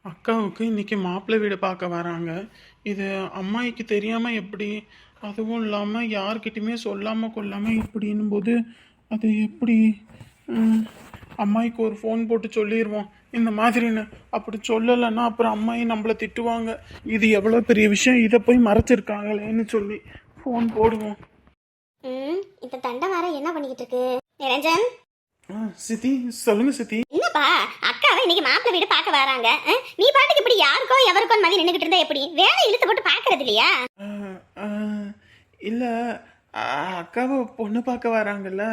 அக்காவுக்கு இன்னைக்கு மாப்பிள்ளை வீடு பார்க்க வராங்க. இது அம்மாயிக்கு தெரியாமல் எப்படி? அதுவும் இல்லாமல் யார்கிட்டயுமே சொல்லாமல் கொள்ளாமல் இப்படின்னும் போது அது எப்படி? ம், அம்மாயிக்கு ஒரு ஃபோன் போட்டு சொல்லிடுவோம் இந்த மாதிரின்னு. அப்படி சொல்லலைன்னா அப்புறம் அம்மாயி நம்மளை திட்டுவாங்க. இது எவ்வளோ பெரிய விஷயம், இதை போய் மறைச்சிருக்காங்களேன்னு சொல்லி ஃபோன் போடுவோம். இந்த தண்டை வர என்ன பண்ணிக்கிட்டு இருக்கு நிரஞ்சன்? சித்தி சொல்லுங்க சித்தி. என்னப்பா அக்காவை இன்னைக்கு மாப்பிள்ளை வீடு பார்க்க வராங்க. நீ பாட்டுக்கு இப்படி யாருக்கோ எவருக்கோ மாதிரி நின்றுகிட்டு இருந்தா எப்படி? வேலை இழுத்து போட்டு பாக்குறது இல்லையா? இல்லை, அக்காவை பொண்ணு பார்க்க வராங்கல்ல,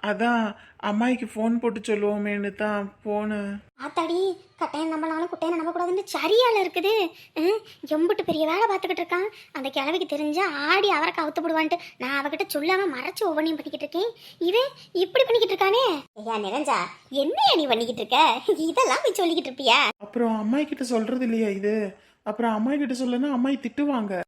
அதான் அம்மாயிக்கு ஃபோன் போட்டு சொல்லுவோமேன்னு தான் போனேன். ஆத்தாடி, கட்டையன் நம்பனாலும் குட்டையனை நம்பக்கூடாதுன்னு சரியால இருக்குது. எம்பிட்டு பெரிய வேலை பார்த்துக்கிட்டு இருக்கான். அந்த கிழவிக்கு தெரிஞ்சா ஆடி அவரை கவுத்து போடுவான்ட்டு நான் அவகிட்ட சொல்லாம மறைச்சு ஒவ்வொன்றையும் பண்ணிக்கிட்டு இருக்கேன். இவன் இப்படி பண்ணிக்கிட்டு இருக்கானே. ஐயா நிரஞ்சா, என்னையா நீ பண்ணிக்கிட்டு இருக்க? இதெல்லாம் போய் சொல்லிக்கிட்டு இருப்பியா? அப்புறம் அம்மாய் கிட்ட சொல்றது இல்லையா இது? அப்புறம் அம்மாய் கிட்ட சொல்லனா அம்மாய் திட்டுவாங்க.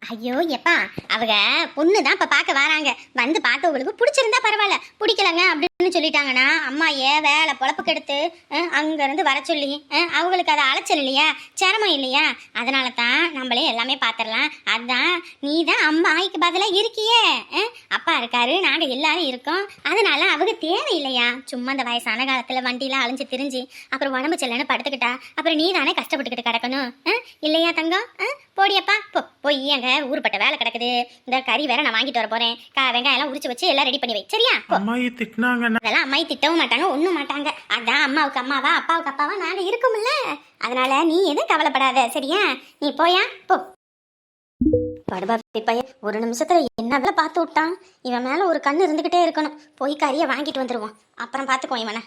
ஐயோ எப்பா, அவங்க பொண்ணு தான் இப்ப பார்க்க வராங்க. வந்து பார்த்தவங்களுக்கு பிடிச்சிருந்தா பரவாயில்ல, பிடிக்கலங்க அப்படின்னு சொல்லிட்டாங்கன்னா அம்மாயே வேலை பொழப்புக்கு எடுத்து அங்க இருந்து வர சொல்லி அவங்களுக்கு அதை அலைச்சல் இல்லையா, சிரமம் இல்லையா? அதனால தான் நம்மளே எல்லாமே பார்த்துடலாம். அதான் நீ தான் அம்மாய்க்கு பதிலாக இருக்கியே. அப்பா இருக்காரு, நாங்க எல்லாரும் இருக்கோம். அதனால அவங்க தேவையில்லையா? சும்மா அந்த வயசான காலத்துல வண்டியில அலைஞ்சு திரிஞ்சு அப்புறம் உடம்பு செல்லன்னு படுத்துக்கிட்டா அப்புறம் நீ தானே கஷ்டப்பட்டுக்கிட்டு கிடக்கணும் இல்லையா தங்கம்? போடியப்பா போய் அங்க ஊருப்பட்ட வேலை கிடக்குது. இந்த கறி வேற நான் வாங்கிட்டு வர போறேன். வெங்காயம் எல்லாம் உரிச்சு வச்சு எல்லாம் ரெடி பண்ணி வை, சரியா? அம்மாயி திட்டினாங்க. அதெல்லாம் அம்மாயி திட்டவும் மாட்டாங்க, ஒண்ணும் மாட்டாங்க. அதான் அம்மாவுக்கு அம்மாவா அப்பாவுக்கு அப்பாவா நாங்க இருக்கும்ல. அதனால நீ எதுவும் கவலைப்படாத, சரியா? நீ போயா போ. படுபாப்பி பையன் ஒரு நிமிஷத்துல என்ன வேலை பார்த்து விட்டான். இவன் மேல ஒரு கண்ணு இருந்துகிட்டே இருக்கணும். போய் கறியை வாங்கிட்டு வந்துருவான், அப்புறம் பாத்துக்கோ இவனை.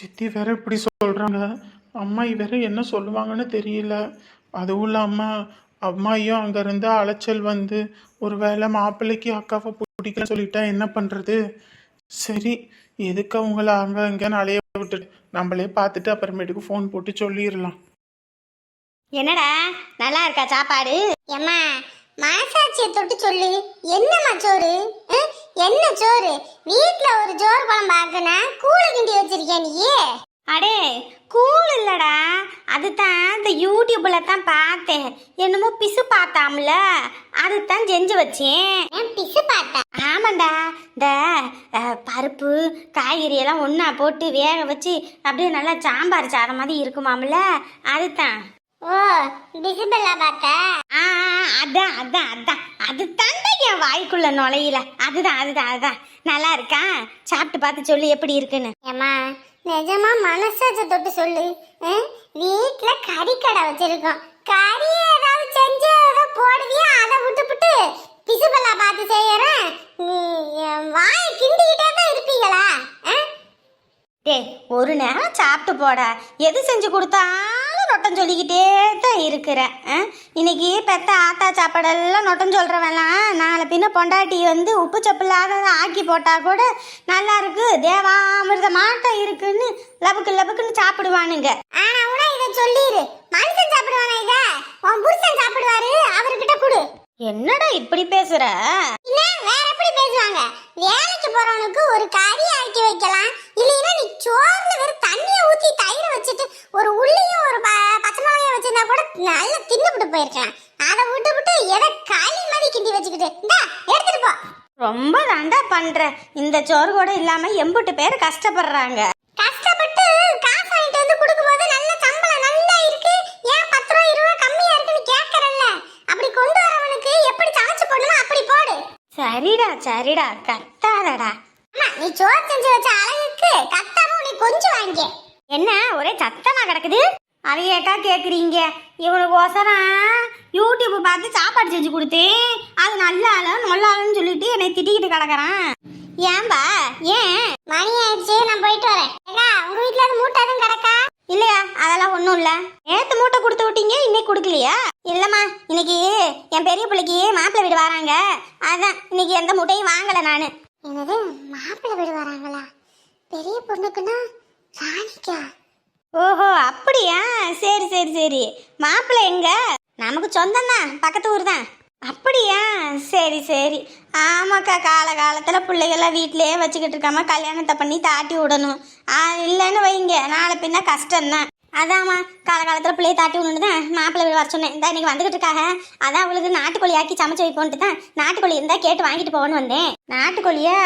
சித்தி வேற இப்படி சொல்றாங்க, அம்மாயி வேற என்ன சொல்லுவாங்கன்னு தெரியல. அதுவும் இல்லாம அம்மாயும் அங்க இருந்து அலைச்சல் வந்து ஒரு வேளை மாப்பிள்ளைக்கு அக்காவை பிடிக்கல சொல்லிட்டா என்ன பண்றது? சரி, எதுக்கு அவங்கள அங்க அங்கன்னு அலைய விட்டுட்டு நம்மளே பார்த்துட்டு அப்புறமேட்டுக்கு ஃபோன் போட்டு சொல்லிடலாம். என்னடா நல்லா இருக்கா சாப்பாடு? ஏம்மா மனசாட்சியை தொட்டு சொல்லு, என்னம்மா சோறு? என்ன சோறு? வீட்டுல ஒரு சோறு குழம்பு ஆக்குனா கூழு கிண்டி வச்சிருக்கியா நீயே? அடே கூழ் இல்லடா, அதுதான் இந்த யூடியூப்ல தான் பார்த்தேன். என்னமோ பிசு பார்த்தாம்ல, அதுதான் செஞ்சு வச்சேன். பிசு பார்த்தேன்? ஆமாண்டா, இந்த பருப்பு காய்கறி எல்லாம் ஒண்ணா போட்டு வேக வச்சு அப்படியே நல்லா சாம்பார் சாதம் மாதிரி இருக்குமாம்ல, அதுதான். ஓ பிசுபெல்லா பார்த்த? அதான் அதான் அதான் அதுதான் என் வாய்க்குள்ள நுழையில. அதுதான் நல்லா இருக்கா? சாப்பிட்டு பார்த்து சொல்லு எப்படி இருக்குன்னு. ஏமா நிஜமா மனசாச்ச தொட்டு சொல்லு. வீட்டுல கறி கடை வச்சிருக்கோம், கறி ஏதாவது செஞ்சு போடுவியா? அதை விட்டுப்புட்டு பிசுபெல்லா பார்த்து செய்யறேன். வாயை கிண்டிக்கிட்டே தான் இருப்பீங்களா? டேய் ஒரு நேரம் சாப்பிட்டு போட, எது செஞ்சு கொடுத்தாலும் நொட்டம் சொல்லிக்கிட்டே தான் இருக்கிறேன். இன்னைக்கு பெத்த ஆத்தா சாப்பாடெல்லாம் நொட்டம் சொல்கிறவெல்லாம் நாளை பின்ன பொண்டாட்டி வந்து உப்பு சப்பில்லாத ஆக்கி போட்டால் கூட நல்லா இருக்கு, தேவாமிர்த மாட்டம் இருக்குன்னு லபுக்குன்னு சாப்பிடுவானுங்க. ஆனால் கூட இதை சொல்லிடு, மனுஷன் சாப்பிடுவானா? இதை உன் புருஷன் சாப்பிடுவாரு, அவர்கிட்ட கொடு. என்னடா இப்படி பேசுற? வேற எப்படி பேசுவாங்க? வேலைக்கு போறவனுக்கு ஒரு கறி ஆக்கி வைக்கலாம், இல்லைன்னா நீ சோறுல வெறும் தண்ணியை ஊத்தி தயிரை வச்சுட்டு ஒரு உள்ளியும் ஒரு பச்சை மிளகாயும் வச்சிருந்தா கூட நல்லா தின்னுபிட்டு போயிருக்கலாம். அதை விட்டு எதை களி மாதிரி கிண்டி வச்சுக்கிட்டு இந்தா எடுத்துட்டு போ. ரொம்ப தாண்டா பண்ற. இந்த சோறு கூட இல்லாம எம்புட்டு பேர் கஷ்டப்படுறாங்க. கஷ்டப்பட்டு காசு வாங்கிட்டு வந்து கொடுக்கும்போது நல்ல சம்பளம் நல்லா இருக்கு, ஏன் 10 ரூபா 20 ரூபா கம்மியா இருக்குன்னு கேட்கறல்ல? அப்படி கொண்டு வரவனுக்கு எப்படி சமைச்சு போடணுமோ அப்படி போடு. சரிடா கத்தாதடா. அம்மா நீ சோறு செஞ்சு வச்ச அழகுக்கு கத்தாம நீ கொஞ்சம் வாங்க. என்ன ஒரே சத்தமா கிடக்குது? அவையேக்கா கேக்குறீங்க? இவனுக்கு ஒசரம் யூடியூப் பார்த்து சாப்பாடு செஞ்சு கொடுத்தேன், அது நல்லாலன்னு சொல்லிட்டு என்னை திட்டிக்கிட்டு கிடக்குறான். ஏன்பா? ஏன்? மணி ஆயிடுச்சு, நான் போயிட்டு வரேன். உங்க வீட்டுல அது மூட்டை எதுவும் கிடக்கா? இல்லையா, அதெல்லாம் ஒன்றும் இல்லை. நேற்று மூட்டை கொடுத்து விட்டீங்க, இன்னைக்கு கொடுக்கலையா? இல்லைம்மா, இன்னைக்கு என் பெரிய பிள்ளைக்கு மாப்பிள்ளை வீடு வராங்க, அதான் இன்னைக்கு எந்த மூட்டையும் வாங்கலை நான். என்னது மாப்பிள்ளை வீடு வராங்களா? பெரிய பொண்ணுக்குன்னா ராணிக்கா? ஓஹோ அப்படியா, சரி. மாப்பிள்ளை எங்க? நமக்கு சொந்தம் தான், பக்கத்து ஊர் தான். அப்படியா, சரி. ஆமாக்கா, காலத்தில் பிள்ளைகள்லாம் வீட்டிலேயே வச்சுக்கிட்டு இருக்காம கல்யாணத்தை பண்ணி தாட்டி விடணும். இல்லைன்னு வைங்க, நாளை பின்ன கஷ்டம்தான். அதாம்மா காலகாலத்தில் பிள்ளையை தாட்டி விடணும் தான் மாப்பிள்ளை வீடு வர சொன்னேன். இந்த இன்னைக்கு வந்துகிட்டு இருக்காங்க. அதான் அவளுக்கு நாட்டுக்கோழி ஆக்கி சமைச்சு வைப்போன்ட்டு தான் நாட்டுக்கோழி இருந்தால் கேட்டு வாங்கிட்டு போகணும்னு வந்தேன். நாட்டுக்கோழியா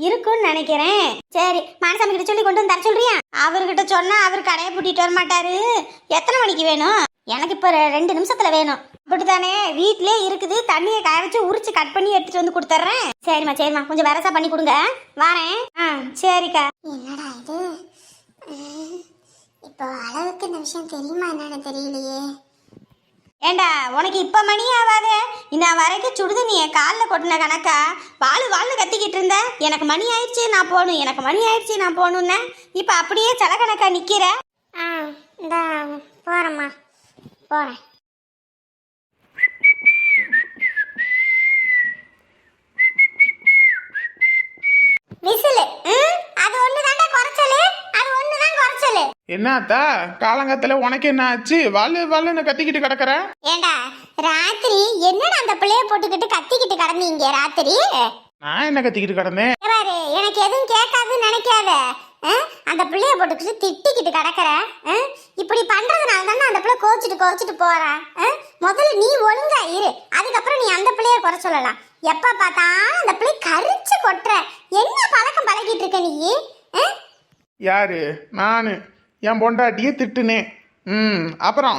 இருக்குன்னு நினைக்கிறேன். சரி மானசாமி கிட்ட சொல்லி கொண்டு வந்து தர சொல்றியா? அவர்கிட்ட சொன்னா அவர் கடையை பூட்டிட்டு வர மாட்டாரு. எத்தனை மணிக்கு வேணும்? எனக்கு இப்போ 2 நிமிஷத்துல வேணும். அப்படித்தானே வீட்டிலே இருக்குது. தண்ணியை காய வச்சு உரிச்சு கட் பண்ணி எடுத்துட்டு வந்து கொடுத்துட்றேன். சரிம்மா கொஞ்சம் வரசா பண்ணி கொடுங்க. வாரேன். சரிக்கா. என்னடா இது இப்போ அளவுக்கு இந்த விஷயம் தெரியுமா என்னன்னு தெரியலையே. ஏண்டா உனக்கு இப்போ மணி ஆகாதே? இந்த வரைக்கும் சுடுது நீ காலில் கொட்டின கணக்கா வாழ்னு கத்திக்கிட்டு இருந்த. எனக்கு மணி ஆயிடுச்சு நான் போகணும், எனக்கு மணி ஆயிடுச்சு நான் போகணுன்னு இப்போ அப்படியே சில கணக்கா நிற்கிற. இந்த போகிறேம்மா போகிறேன். விசிலு அது ஒன்று தாண்டா குறைச்சலு, அது ஒன்று தான் குறைச்சலு. என்னத்தா காலங்கத்துல உனக்கு என்ன ஆச்சு? வாழ்னு கத்திக்கிட்டு கிடக்குற? ஏண்டா ராத்திரி என்னடா அந்த பிள்ளைய போட்டுக்கிட்டு கத்திக்கிட்டு கிடந்தீங்க ராத்திரி? நான் என்ன கத்திக்கிட்டு கிடந்தேன்? பாரு எனக்கு எதுவும் கேட்காதுன்னு நினைக்காத. அந்த பிள்ளைய போட்டுக்கிட்டு திட்டிக்கிட்டு கிடக்குற. இப்படி பண்றதுனால தானே அந்த பிள்ளை கோச்சிட்டு போறா. முதல்ல நீ ஒழுங்கா இரு, அதுக்கப்புறம் நீ அந்த பிள்ளைய குறை சொல்லலாம். எப்ப பார்த்தாலும் அந்த பிள்ளை கரிச்சு கொட்டுற. என்ன பழக்கம் பழகிட்டு இருக்க நீ? யாரு? நானு என் பொண்டாட்டியே திட்டுனேன். அப்புறம்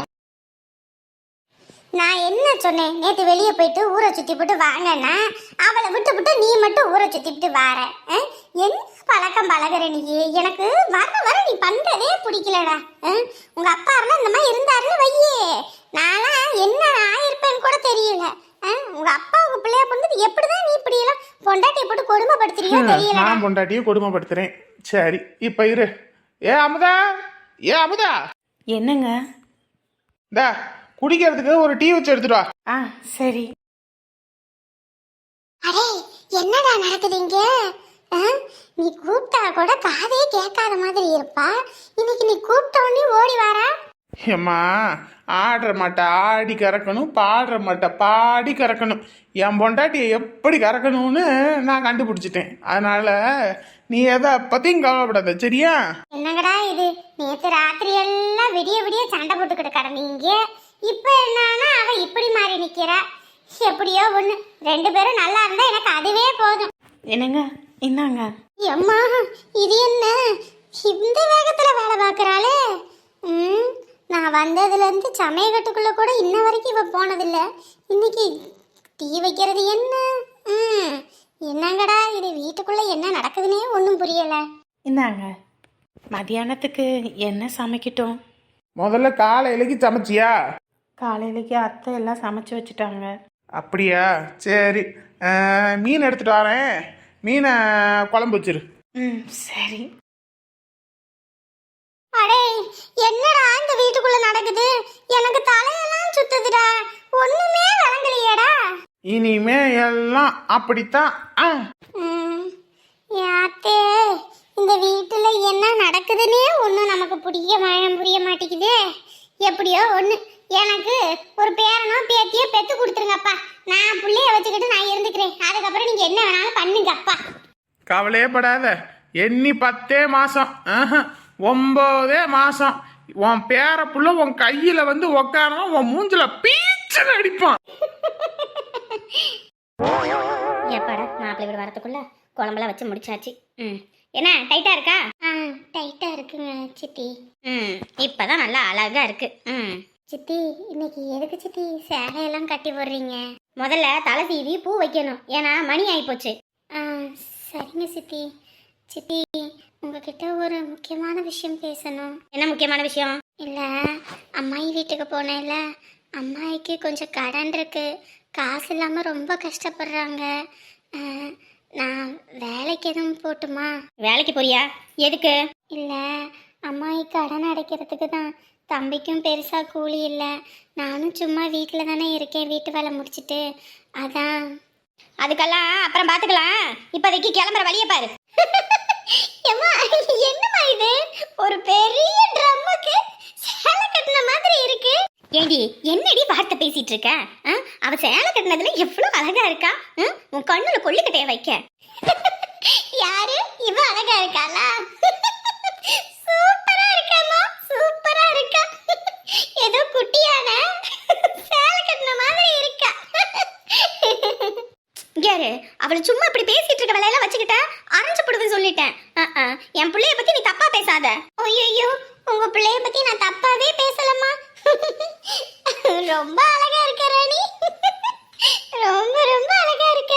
நான் என்ன சொன்னேன்? நேற்று வெளியே போயிட்டு ஊரை சுற்றி போட்டு வாங்கன்னா அவளை விட்டு நீ மட்டும் ஊரை சுற்றிட்டு வார. என்ன பழக்கம் பழகிற நீ? எனக்கு வர நீ பண்றதே பிடிக்கலடா. உங்க அப்பா இருந்தா இந்த மாதிரி இருந்தாருன்னு வையே, நான்லாம் என்ன ஆயிருப்பேன்னு கூட தெரியல. உங்க அப்பாவுக்கு பிள்ளைய பொண்ணு எப்படிதான் நீ இப்படி எல்லாம் பொண்டாட்டியை போட்டு கொடுமைப்படுத்துறியோ தெரியல. நான் பொண்டாட்டியை கொடுமைப்படுத்துறேன். சரி இப்ப இரு. அமுதா என்னங்க? இந்த குடிக்கிறதுக்கு ஒரு டீ வச்சு எடுத்துட்டு வா. சரி. அடே என்னடா நடக்குது இங்க? நீ கூப்பிட்டா கூட காதே கேட்காத மாதிரி இருப்பா. இன்னைக்கு நீ கூப்பிட்ட உடனே ஓடி வாரா. ஏம்மா ஆடுற மாட்டை ஆடி கறக்கணும், பாடுற மாட்டை பாடி கறக்கணும். என் பொண்டாட்டியை எப்படி கறக்கணும்னு நான் கண்டுபிடிச்சிட்டேன். அதனால நீ எதை பத்தியும் கவலைப்படாத, சரியா? என்னங்கடா இது? நேற்று ராத்திரி எல்லாம் விடிய சண்டை போட்டுக்கிட்டு கிடந்தீங்க. இப்ப என்னன்னா அவ இப்படி மாறி நிக்கிறா. எப்படியோ ஒண்ணு, 2 பேரும் நல்லா இருந்தா எனக்கு அதுவே போதும். என்னங்க இந்தாங்க. அம்மா இது என்ன இந்த வேகத்துல வேலை பார்க்கறாளே? நான் வந்ததுல இருந்து சமையக்கட்டுக்குள்ள கூட இன்ன வரைக்கும் இவ போனதில்ல. இன்னைக்கு டீ வைக்கிறது என்ன? என்னங்கடா இது? வீட்டுக்குள்ள என்ன நடக்குதுன்னே ஒன்றும் புரியல. இந்தாங்க. மதியானத்துக்கு என்ன சமைக்கட்டும்? முதல்ல காலையிலக்கு சமைச்சியா? காலையிலக்கு அத்தை எல்லாம் சமைச்சு வச்சுட்டாங்க. அப்படியா? சரி, மீன் எடுத்துட்டு வரேன். மீனை குழம்பு வச்சிரு. சரி. அடே என்னடா இந்த வீட்டுக்குள்ள நடக்குது? எனக்கு தலையெல்லாம் சுத்துதுடா. ஒண்ணுமே விளங்கலையேடா. இனிமே எல்லாம் அப்படித்தான். யாத்தே இந்த வீட்டுல என்ன நடக்குதுன்னே ஒன்றும் நமக்கு புரிய மாட்டேங்குதே. எப்படியோ ஒன்று எனக்கு ஒரு பேரனோ பேத்தியோ பெத்து கொடுத்துருங்கப்பா. நான் பிள்ளைய வச்சுக்கிட்டு நான் இருந்துக்கிறேன். அதுக்கப்புறம் நீங்க என்ன வேணாலும் பண்ணுங்கப்பா. கவலையே படாத. எண்ணி 10 மாசம் 9 மாசம் உன் பேர புள்ள உன் கையில வந்து உக்காரணும், உன் மூஞ்சில பீச்சல் அடிப்பான். எப்படா மாப்பிள்ளை வீடு வரத்துக்குள்ள குழம்பெல்லாம் வச்சு முடிச்சாச்சு. என்ன டைட்டா இருக்கா? டைட்டா இருக்குங்க சித்தி. இப்பதான் நல்லா அழகா இருக்கு. சித்தி இன்னைக்கு எதுக்கு சித்தி சேலையெல்லாம் கட்டி போடுறீங்க? முதல்ல தலை சீவி பூ வைக்கணும், ஏன்னா மணி ஆகி போச்சு. சரிங்க சித்தி. சித்தி உங்ககிட்ட ஒரு முக்கியமான விஷயம் பேசணும். என்ன முக்கியமான விஷயம்? இல்லை, அம்மாயி வீட்டுக்கு போனேன்ல, அம்மாயிக்கு கொஞ்சம் கடன் இருக்கு, காசு இல்லாமல் ரொம்ப கஷ்டப்படுறாங்க. நான் வேலைக்கு எதுவும் போட்டுமா? வேலைக்கு போறியா? எதுக்கு? இல்லை, அம்மாயி கடன் அடைக்கிறதுக்கு தான். தம்பிக்கும் பெருசாக கூலி இல்லை, நானும் சும்மா வீட்டில் தானே இருக்கேன், வீட்டு வேலை முடிச்சுட்டு. அதான். அதுக்கெல்லாம் அப்புறம் பார்த்துக்கலாம், இப்போதைக்கு கிளம்புற வழியை பாரு. என்னம்மா இது? ஒரு பெரிய ட்ரம்முக்கு சேலை கட்டின மாதிரி இருக்கு. ஏண்டி என்னடி வார்த்தை பேசிட்டு இருக்க? அவ சேலை கட்டினதுல எவ்வளவு அழகா இருக்கா. உன் கண்ணுல கொள்ளுக்கட்டைய வைக்க. யாரு இவ? அழகா இருக்காளா? சூப்பரா இருக்காமா, சூப்பரா இருக்கா. அவளை சும்மா இப்படி பேசிட்டு இருக்க வேலையெல்லாம் வச்சுக்கிட்ட அரைஞ்சு போடுவேன்னு சொல்லிட்டேன். என் பிள்ளைய பத்தி நீ தப்பா பேசாத. ஐயோ, உங்க பிள்ளைய பத்தி நான் தப்பாவே பேசலம்மா. ரொம்ப அழகா இருக்க ராணி. ரொம்ப ரொம்ப அழகா இருக்க.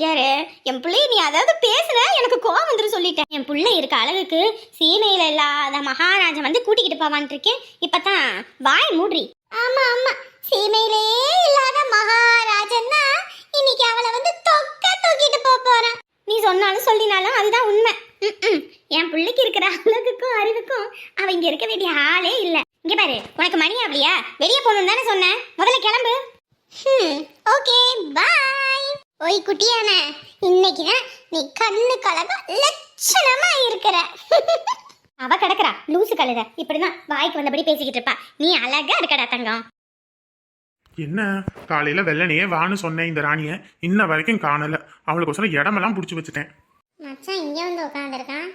யாரு என் பிள்ளைய நீ அதாவது பேசுற எனக்கு கோவம் வந்துரும் சொல்லிட்டேன். என் பிள்ளை இருக்க அழகுக்கு சீமையில இல்லாத மகாராஜா வந்து கூட்டிக்கிட்டு போவான் இருக்கேன். இப்பதான் வாய் மூடுறி. ஆமா ஆமா, சீமையிலே இல்லாத மகாராஜன் தான் இன்னைக்கு அவளை வந்து தூக்கிட்டு போறான். நீ சொன்னாலும் சொல்லினாலும் அதுதான் உண்மை. என் பிள்ளைக்கு இருக்கிற அழகுக்கும் அறிவுக்கும் அவ இங்க இருக்க வேண்டிய ஆளே இல்ல. இங்க பாரு, உனக்கு மணி ஆகலையா? வெளியே போகணும்னு தானே சொன்னேன். முதல்ல கிளம்பு. Okay bye. ஓய் குட்டியான, இன்னைக்குதான் நீ கண்ணு கலக லட்சணமா இருக்கிற. அவ கிடக்குறா லூசு கழுத. இப்படிதான் வாய்க்கு வந்தபடி பேசிக்கிட்டு இருப்பா. நீ அழகா இருக்கடா தங்கம். என்ன காலையில வெள்ளனையே வான்னு சொன்னேன் இந்த ராணிய, இன்ன வரைக்கும் காணல. அவளுக்கோசரம் இடமெல்லாம் புடிச்சு வச்சுட்டேன். மச்சான் இங்க வந்து உட்காந்துருக்கான்.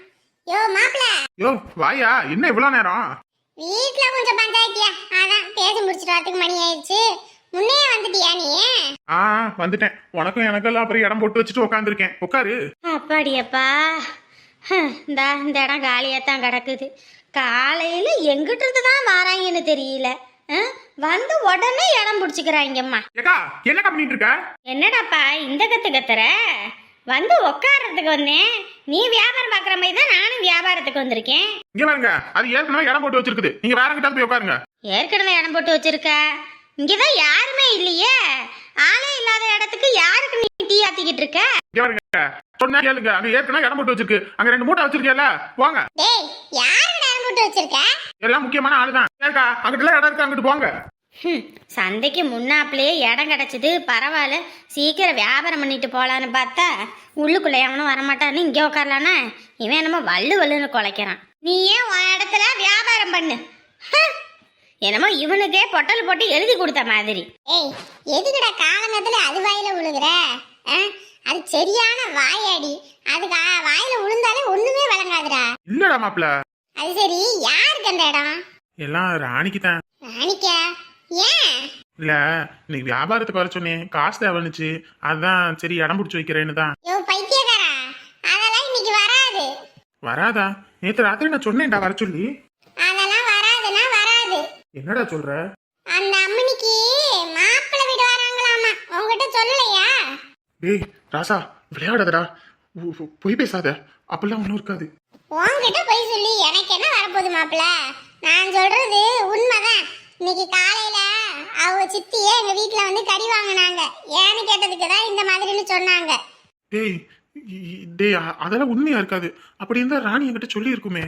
யோ மாப்ள. யோ வாயா, என்ன இவ்வளவு நேரம்? வீட்ல கொஞ்சம் பஞ்சாயத்தியா, அதான் பேசி முடிச்சிட்டு வரதுக்கு மணி ஆயிடுச்சு. முன்னே வந்துட்டியா நீ? வந்துட்டேன். உனக்கும் எனக்கெல்லாம் அப்புறம் இடம் போட்டு வச்சுட்டு உட்காந்துருக்கேன். உட்காரு. அப்பாடியப்பா, இந்த இடம் காலியாத்தான் கிடக்குது. காலையில எங்கிட்டு இருந்து தான் வாராங்கன்னு தெரியல. வந்து உடனே இடம் பிடிச்சிக்கிறாங்கம்மா. ஏக்கா, என்னக்கா பண்ணிட்டு இருக்க? என்னடாப்பா இந்த கத்துற? வந்து உட்கார்றதுக்கு வந்தேன். நீ வியாபாரம் பார்க்குற மாதிரி தான் நானும் வியாபாரத்துக்கு வந்திருக்கேன். இங்க பாருங்க, அது ஏற்கனவே இடம் போட்டு வச்சிருக்குது. நீங்க வேற கிட்ட போய் உட்காருங்க. ஏற்கனவே இடம் போட்டு வச்சிருக்க? இங்கதான் யாருமே இல்லையே. ஆளே இல்லாத இடத்துக்கு யாருக்கு நீ டீ ஆத்திக்கிட்டு இருக்க? இங்க பாருங்க, சொன்னா கேளுங்க. அங்க ஏற்கனவே இடம் போட்டு வச்சிருக்கு. அங்க 2 மூட்டை வச்சிருக்கேல்ல, போங்க. டேய், யாருக்கு இடம் போட்டு வச்சிருக்க? எல்லாம் முக்கியமான ஆளுதான். ஏக்கா, அங்கிட்ட இடம் இருக்கு, அங்கிட்டு போங்க. சந்தைக்கு முன்னாப்பிலேயே இடம் கிடைச்சது, பரவாயில்ல. சீக்கிரம் வியாபாரம் பண்ணிட்டு போலான்னு பார்த்தா உள்ளுக்குள்ள எவனும் வரமாட்டான்னு இங்கே உட்காரலானா இவன் என்னமோ வள்ளுன்னு குலைக்கிறான். நீ ஏன் உன் இடத்துல வியாபாரம் பண்ணு. என்னமோ இவனுக்கே பொட்டல் போட்டு எழுதி கொடுத்த மாதிரி. ஏய், எதுக்குடா காலங்கத்துல அது வாயில விழுகுற? அது சரியான வாயாடி. அதுக்கு வாயில விழுந்தாலே ஒண்ணுமே வழங்காதுடா. இல்லடா மாப்ள. அது சரி, யாருக்கு அந்த இடம்? எல்லாம் ராணிக்கு தான். ராணிக்கா? ஏன்? இல்ல, இன்னைக்கு வியாபாரத்துக்கு வர சொன்னேன், காசு தேவைன்னுச்சு. அதான் சரி இடம் பிடிச்சி வைக்கிறேன்னு தான். யோ பைத்தியக்காரா, அதெல்லாம் இன்னைக்கு வராது. வராதா? நேத்து ராத்திரி நான் சொன்னேன்டா வர சொல்லி. அதெல்லாம் வராதுன்னா வராது. என்னடா சொல்ற? அந்த அம்மனிக்கு மாப்பிள்ளை வீடு வராங்களாமா, உங்ககிட்ட சொல்லலையா? டேய் ராசா, விளையாடாதடா. பொய் பேசாத, அப்பெல்லாம் ஒன்றும் இருக்காது. உன்கிட்ட போய் சொல்லி எனக்கு என்ன வரப்போகுது மாப்பிள்ள? நான் சொல்றது உண்மைதான். இன்னைக்கு காலையில அவங்க சித்தியே எங்க வீட்டுல வந்து கறி வாங்கினாங்க. ஏன்னு கேட்டதுக்கு தான் இந்த மாதிரின்னு சொன்னாங்க. டேய் டேய், அதெல்லாம் உண்மையா இருக்காது. அப்படி இருந்தா ராணி என்கிட்ட சொல்லி இருக்குமே.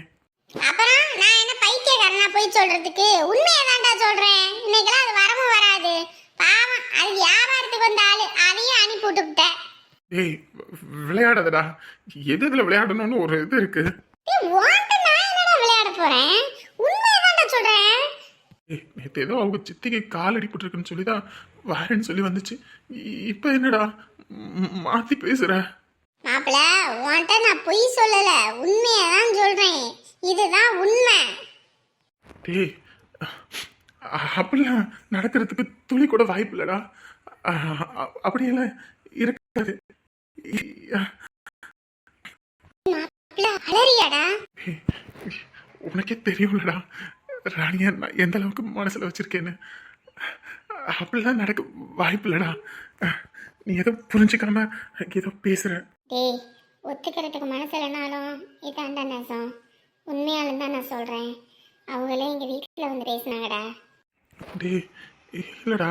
அப்புறம் நான் என்ன பைத்தியக்காரனா போய் சொல்றதுக்கு? உண்மையை தான்டா சொல்றேன். இன்னைக்கெல்லாம் அது வரவும் வராது. பாவம், அது வியாபாரத்துக்கு வந்த ஆளு, அதையும் அனுப்பி விட்டுவிட்டேன். டேய் விளையாடாதடா. எதுல விளையாடணும்னு ஒரு இது இருக்கு. உன்கிட்ட நான் என்னடா விளையாட போறேன்? உண்மையை தான்டா சொல்றேன். நேற்று ஏதோ அவங்க சித்திக்கு கால் அடிபட்டுருக்குன்னு சொல்லி தான் வரேன்னு சொல்லி வந்துச்சு. இப்போ என்னடா மாற்றி பேசுற? மாப்பிள்ள, உன்கிட்ட நான் பொய் சொல்லல, உண்மையை தான் சொல்றேன். இதுதான் உண்மை. டேய், அப்படிலாம் நடக்கிறதுக்கு துளி கூட வாய்ப்பு இல்லடா. அப்படியெல்லாம் இருக்காது. அலறியாடா? உனக்கே தெரியும்லடா ராணியா நான் எந்த அளவுக்கு மனசுல வச்சிருக்கேன்னு. அப்படிலாம் நடக்க வாய்ப்பு இல்லடா. நீ ஏதோ புரிஞ்சுக்காம ஏதோ பேசுற. டேய், ஒத்துக்கிறதுக்கு மனசு இல்லைனாலும் இதாண்டா நேசம். உண்மையாலும் தான் நான் சொல்றேன். அவங்களே எங்க வீட்டுல வந்து பேசினாங்கடா. டேய் இல்லடா,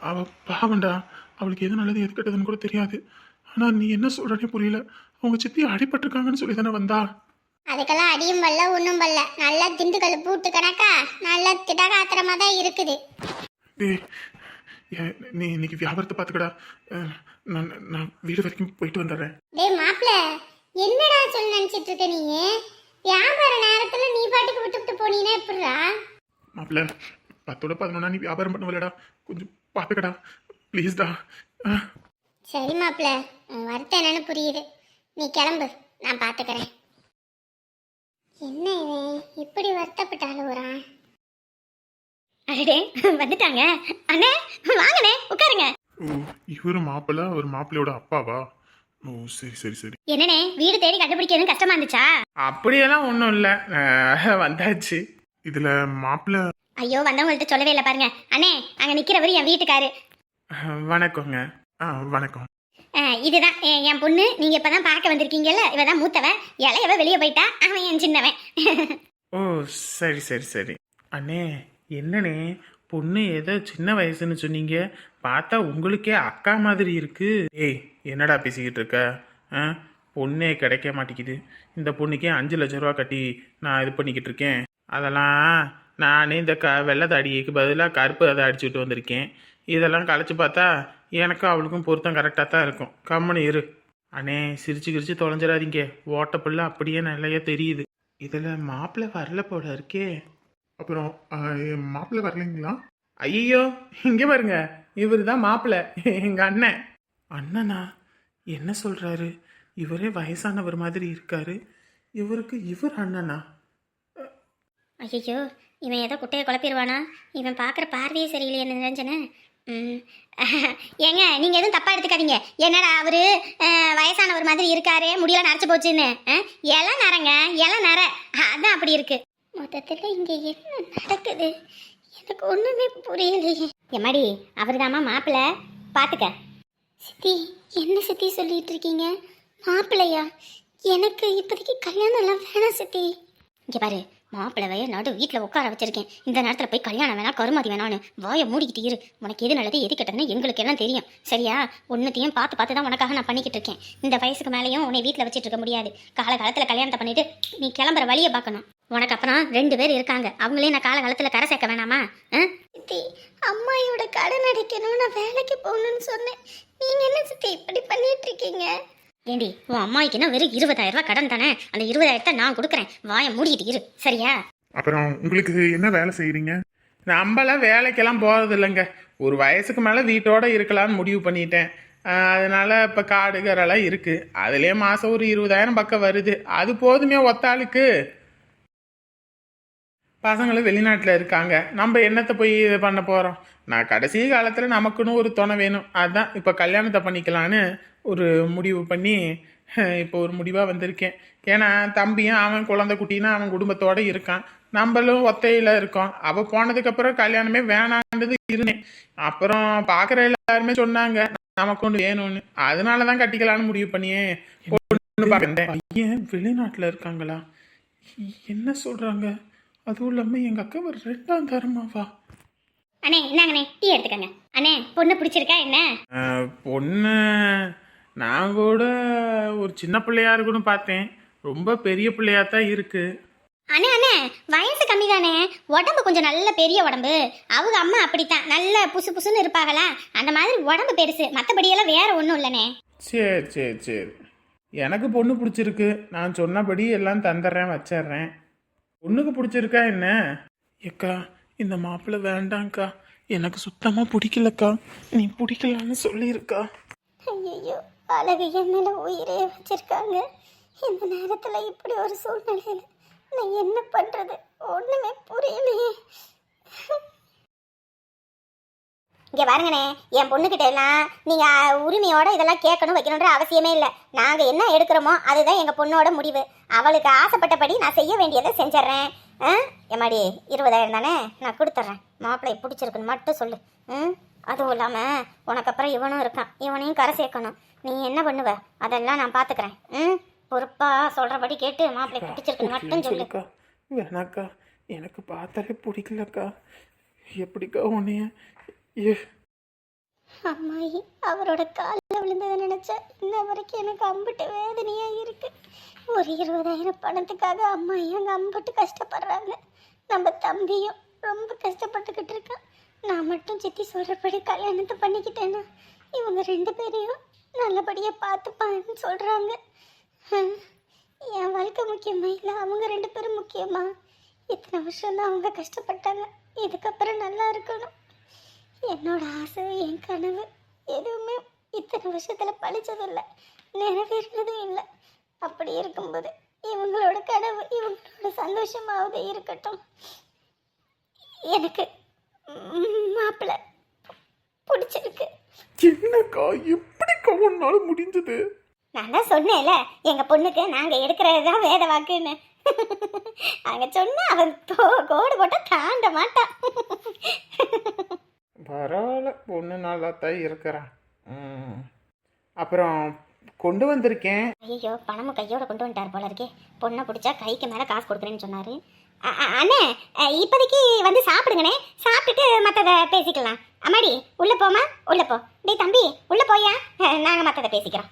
அவ பாவண்டா. அவளுக்கு எது நல்லது எது கெட்டதுன்னு கூட தெரியாது. ஆனா நீ என்ன சொல்றனே புரியல. அவங்க சித்தி அடிபட்டிருக்காங்கன்னு சொல்லி தானே வந்தா. அதுக்கெல்லாம் அடியும் பல்ல ஒன்றும் பல்ல. நல்லா திண்டுக்கல் பூட்டு கணக்கா நல்லா திடகாத்திரமா தான் இருக்குது. டேய், நீ இன்னைக்கு வியாபாரத்தை பார்த்துக்கடா. நான் நான் வீடு வரைக்கும் போயிட்டு வந்துடுறேன். டேய் மாப்பிள்ள, என்னடா சொல்ல நினைச்சிட்டு இருக்க நீ? வியாபார நேரத்துல நீ பாட்டுக்கு விட்டுவிட்டு போனீங்கன்னா எப்படிடா? மாப்பிள்ள, 10-11 நீ வியாபாரம் பண்ணுவலடா. கொஞ்சம் பார்த்துக்கடா ப்ளீஸ்டா. சரி மாப்பிள்ள, வருத்தம் என்னன்னு புரியுது. நீ கிளம்பு, நான் பார்த்துக்கிறேன். என்ன இவன் இப்படி வருத்தப்பட்டு அழுகுறான்? அடடே, வந்துட்டாங்க. அண்ணே வாங்கண்ணே, உட்காருங்க. ஓ, இவரு மாப்பிள்ள, ஒரு மாப்பிள்ளையோட அப்பாவா? ஓ சரி சரி சரி. என்னண்ணே வீடு தேடி கண்டுபிடிக்கிறது கஷ்டமா இருந்துச்சா? அப்படியெல்லாம் ஒன்றும் இல்லை, வந்தாச்சு. இதில் மாப்பிள்ளை. ஐயோ வந்தவங்கள்ட்ட சொல்லவே இல்லை பாருங்க. அண்ணே அங்க நிக்கிறவர் என் வீட்டுக்காரு. வணக்கங்க. வணக்கம். இதுதான் என் பொண்ணு. நீங்க இப்பதான் பார்க்க வந்திருக்கீங்கல்ல, இவதான் மூத்தவன். இளையவ வெளியே போயிட்டா, அவன் என் சின்னவன். ஓ சரி சரி சரி. அண்ணே என்னண்ணே பொண்ணு ஏதோ சின்ன வயசுன்னு சொன்னீங்க, பார்த்தா உங்களுக்கே அக்கா மாதிரி இருக்கு. ஏய் என்னடா பேசிக்கிட்டு இருக்க? பொண்ணே கிடைக்க மாட்டேங்குது. இந்த பொண்ணுக்கே 5 லட்ச ரூபா கட்டி நான் இது பண்ணிக்கிட்டு இருக்கேன். அதெல்லாம் நானே இந்த வெள்ளை தாடிக்கு பதிலாக கருப்பு அதை அடிச்சுட்டு வந்திருக்கேன். இதெல்லாம் கழிச்சு பார்த்தா எனக்கும் அவளுக்கும் பொருத்தம் கரெக்டாக தான் இருக்கும். கம்முன்னு இரு. அண்ணே சிரிச்சு கிரிச்சு தொலைஞ்சிடாதீங்க, ஓட்டப்புள்ள அப்படியே நல்லையா தெரியுது. இதில் மாப்பிள்ளை வரல போல இருக்கே. அப்புறம் மாப்பிள்ளை வரலைங்களா? ஐயோ இங்கே பாருங்க, இவர் தான் மாப்பிள்ளை, எங்கள் அண்ணன். அண்ணனா? என்ன சொல்கிறாரு? இவரே வயசானவர் மாதிரி இருக்காரு. இவருக்கு இவர் அண்ணனா? ஐயோ இவன் ஏதோ குட்டையை குழப்பிடுவானா? இவன் பார்க்குற பார்வையே சரியில்லையே நிரஞ்சனே. ஏங்க நீங்கள் எதுவும் தப்பாக எடுத்துக்காதீங்க. என்னடா அவரு வயசானவர் மாதிரி இருக்காரு, முடியெல்லாம் நரைச்சு போச்சுன்னு. இலை நரங்க, இலை நர, அதான் அப்படி இருக்கு. மொத்தத்தில் இங்கே என்ன நடக்குது எனக்கு ஒன்றுமே புரியலையே. எம்மாடி அவர் தாம்மா மாப்பிள்ளை, பார்த்துக்க. சித்தி என்ன சித்தி சொல்லிட்டு இருக்கீங்க? மாப்பிள்ளையா? எனக்கு இப்போதைக்கு கல்யாணம் எல்லாம் வேணாம் சித்தி. இங்கே பாரு, மாப்பிள்ளவைய நடு வீட்டில் உட்கார வச்சிருக்கேன். இந்த நேரத்தில் போய் கல்யாணம் வேணா கருமாதி வேணான்னு வாயை மூடிக்கிட்டு இரு. உனக்கு எது நல்லது எது கெட்டதுன்னு எங்களுக்கு எல்லாம் தெரியும் சரியா? ஒன்றுத்தையும் பார்த்து பார்த்து தான் உனக்காக நான் பண்ணிக்கிட்டு இருக்கேன். இந்த வயசுக்கு மேலேயும் உன்னை வீட்டில் வச்சுட்டு இருக்க முடியாது. காலகாலத்தில் கல்யாணத்தை பண்ணிட்டு நீ கிளம்புற வழியை பார்க்கணும். உனக்கு அப்புறம் 2 பேர் இருக்காங்க, அவங்களே நான் காலகாலத்தில் கரை சேர்க்க வேணாமா? சித்தி அம்மாயோட கடன் அடிக்கணும், நான் வேலைக்கு போகணும்னு சொன்னேன். நீங்கள் என்ன சித்தி இப்படி பண்ணிட்டு இருக்கீங்க? ஏண்டி உன் அம்மாய்க்குன்னா வெறும் 20,000 ரூபாய் கடன் தானே, அந்த 20,000 நான் கொடுக்குறேன், வாயை மூடிக்கிட்டு இரு சரியா? அப்புறம் உங்களுக்கு என்ன வேலை செய்கிறீங்க? நம்மளாம் வேலைக்கெல்லாம் போகிறது இல்லைங்க. ஒரு வயசுக்கு மேலே வீட்டோட இருக்கலாம்னு முடிவு பண்ணிட்டேன். அதனால இப்போ காடு கரெல்லாம் இருக்குது. அதுலேயே மாதம் ஒரு 20,000 பக்கம் வருது. அது போதுமே ஒத்தாளுக்கு. பசங்களும் வெளிநாட்டில் இருக்காங்க, நம்ம என்னத்தை போய் இது பண்ண போகிறோம்? நான் கடைசி காலத்தில் நமக்குன்னு ஒரு துணை வேணும். அதுதான் இப்போ கல்யாணத்தை பண்ணிக்கலான்னு ஒரு முடிவு பண்ணி இப்போ ஒரு முடிவாக வந்திருக்கேன். ஏன்னா தம்பியும் அவன் குழந்தை குட்டினா அவன் குடும்பத்தோடு இருக்கான், நம்மளும் ஒத்தையில் இருக்கோம். அவள் போனதுக்கப்புறம் கல்யாணமே வேணான்றது இருந்தேன். அப்புறம் பார்க்குற எல்லாருமே சொன்னாங்க நமக்கு ஒன்று வேணும்னு, அதனால தான் கட்டிக்கலான்னு முடிவு பண்ணியே பொண்ணு பார்க்குறேன். பையன் வெளிநாட்டில் இருக்காங்களா? என்ன சொல்கிறாங்க? அதுவும் இல்லாமல் எங்கள் அக்கா ஒரு 2ஆம் தரமாவா? அண்ணே என்னங்கண்ணே டீ எடுத்துக்கங்க. அண்ணே பொண்ணு பிடிச்சிருக்கா என்ன? பொண்ணு நான் கூட ஒரு சின்ன பிள்ளையா இருக்குன்னு பார்த்தேன், ரொம்ப பெரிய பிள்ளையா தான் இருக்கு. அண்ணே அண்ணே வயசு கம்மி தானே, உடம்பு கொஞ்சம் நல்ல பெரிய உடம்பு. அவங்க அம்மா அப்படித்தான் நல்ல புசு புசுன்னு இருப்பாங்களா, அந்த மாதிரி உடம்பு பெருசு, மற்றபடியெல்லாம் வேற ஒன்றும் இல்லைண்ணே. சரி சரி சரி, எனக்கு பொண்ணு பிடிச்சிருக்கு. நான் சொன்னபடி எல்லாம் தந்துடுறேன், வச்சிட்றேன். பொண்ணுக்கு பிடிச்சிருக்கா என்ன? ஏக்கா இந்த மாப்பிள்ளை வேண்டாங்க்கா, எனக்கு சுத்தமாக பிடிக்கலக்கா, நீ பிடிக்கலான்னு சொல்லியிருக்கா. ஐயோ அழகு என் மேல உயிரே வச்சிருக்காங்க. இந்த நேரத்துல இப்படி ஒரு சூழ்நிலையில நான் என்ன பண்றது ஒண்ணுமே புரியலையே. இங்கே பாருங்கண்ணே, என் பொண்ணுக்கிட்ட எல்லாம் நீங்கள் உரிமையோட இதெல்லாம் கேட்கணும் வைக்கணுன்ற அவசியமே இல்லை. நாங்கள் என்ன எடுக்கிறோமோ அதுதான் எங்கள் பொண்ணோட முடிவு. அவளுக்கு ஆசைப்பட்டபடி நான் செய்ய வேண்டியதை செஞ்சிட்றேன். எம்மாடி 20,000 தானே, நான் கொடுத்துட்றேன். மாப்பிள்ளை பிடிச்சிருக்குன்னு மட்டும் சொல்லு. அதுவும் இல்லாமல் உனக்கு அப்புறம் இவனும் இருக்கான், இவனையும் கரை சேர்க்கணும். நீ என்ன பண்ணுவ அதெல்லாம் நான் பார்த்துக்கிறேன். பொறுப்பாக சொல்கிறபடி கேட்டு மாப்பிள்ளை பிடிச்சிருக்குன்னு மட்டும் சொல்லுக்கா. வேணாக்கா, எனக்கு பார்த்தாலே பிடிக்கலக்கா. எப்படிக்கா உன்னைய? அம்மாயி அவரோட காலில் விழுந்ததை நினைச்சா இன்ன வரைக்கும் எனக்கு அம்பிட்டு வேதனையா இருக்கு. ஒரு 20,000 பணத்துக்காக அம்மாயும் அங்கே அம்பிட்டு கஷ்டப்படுறாங்க. நம்ம தம்பியும் ரொம்ப கஷ்டப்பட்டுக்கிட்டு இருக்கான். நான் மட்டும் சித்தி சொல்றபடி கல்யாணத்தை பண்ணிக்கிட்டேன்னா இவங்க 2 பேரையும் நல்லபடியாக பார்த்துப்பான்னு சொல்றாங்க. என் வாழ்க்கை முக்கியமா இல்லை அவங்க 2 பேரும் முக்கியமா? இத்தனை வருஷம் தான் அவங்க கஷ்டப்பட்டாங்க, இதுக்கப்புறம் நல்லா இருக்கணும். என்னோட ஆசை என் கனவு எதுவுமே இத்தனை வருஷத்தில் பழிச்சதில்லை, நிறைவேறினதும் இல்லை. அப்படி இருக்கும்போது இவங்களோட கனவு இவங்களோட சந்தோஷமாவது இருக்கட்டும். எனக்கு மாப்பிள்ளை பிடிச்சிருக்கு. என்னக்கா எப்படிக்கா உன்னால முடிஞ்சது? நான் தான் சொன்னேன்ல எங்க பொண்ணுக்கு நாங்க எடுக்கிறது தான் வேத வாக்குன்னு. அங்க சொன்னா அவன் கோடு போட்டா தாண்ட மாட்டான். பரவாயில்ல, பொண்ணு நல்லா தான் இருக்கிறான். அப்புறம் கொண்டு வந்திருக்கேன். ஐயோ பணமும் கையோட கொண்டு வந்துட்டார் போல இருக்கே. பொண்ணை பிடிச்சா கைக்கு மேல காசு கொடுக்குறேன்னு சொன்னாரு. அண்ணே இப்போதைக்கு வந்து சாப்பிடுங்கண்ணே, சாப்பிட்டுட்டு மற்றதை பேசிக்கலாம். அம்மாடி உள்ள போமா, உள்ள போ. டேய் தம்பி உள்ள போயா, நாங்க மற்றதை பேசிக்கிறோம்.